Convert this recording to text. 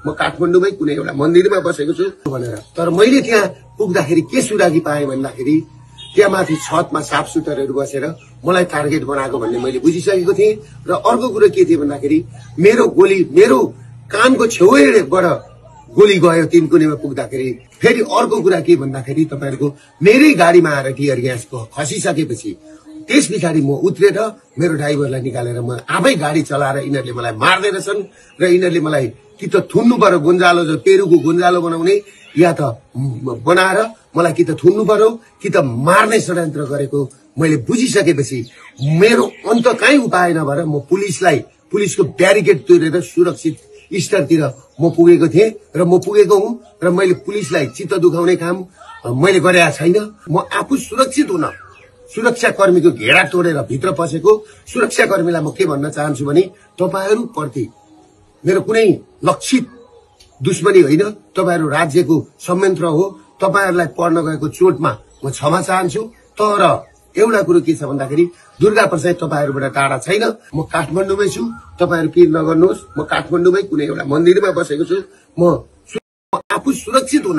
म काठमाडौँमै कुनै एउटा मन्दिरमा बसेको छु भनेर। तर मैले त्यहाँ पुग्दाखेरि के सुरागी पाएँ भन्दाखेरि त्यहाँ माथि छतमा साफ सुटरहरू बसेर मलाई टार्गेट बनाएको भन्ने मैले बुझिसकेको थिएँ। र अर्को कुरो के थियो भन्दाखेरि मेरो कानको छेउबाट गोली गयो तिनकुनेमा पुग्दाखेरि। फेरि अर्को कुरा के भन्दाखेरि तपाईहरुको मेरै गाडीमा आएर टियर ग्यास खसिसकेपछि त्यस पछाडि म उत्रेर मेरो ड्राइभरलाई निकालेर म आफै गाडी चलाएर यिनीहरूले मलाई मार्दै रहेछन्। र यिनीहरूले मलाई कि त थुन्नु पर्यो गुन्जालो, जो पेरुको गुन्जालो बनाउने, या त बनाएर मलाई कि त थुन्नु पर्यो कि त मार्ने षड्यन्त्र गरेको मैले बुझिसकेपछि मेरो अन्त कहीँ उपाय नभएर म पुलिसको ब्यारिकेड तोडेर सुरक्षित स्तरतिर म पुगेको थिएँ। र म पुगेको हुँ र मैले पुलिसलाई चित्त दुखाउने काम मैले गरेको छैन। म आफू सुरक्षित हुन सुरक्षाकर्मीको घेरा तोडेर भित्र पसेको सुरक्षाकर्मीलाई म के भन्न चाहन्छु भने तपाईहरु प्रति मेरो कुनै लक्षित दुश्मनी होइन, तपाईहरु राज्यको संयन्त्र हो। तपाईहरुलाई पर्न गएको चोटमा म क्षमा चाहन्छु। तर एउटा कुरो के छ भन्दाखेरि दुर्गा प्रसाद तपाईहरुबाट टाढा छैन। म काठमाडौँमै छु, तपाईहरु पिर नगर्नुहोस्। म काठमाडौँमै कुनै एउटा मन्दिरमा बसेको छु। म आफू सुरक्षित हुन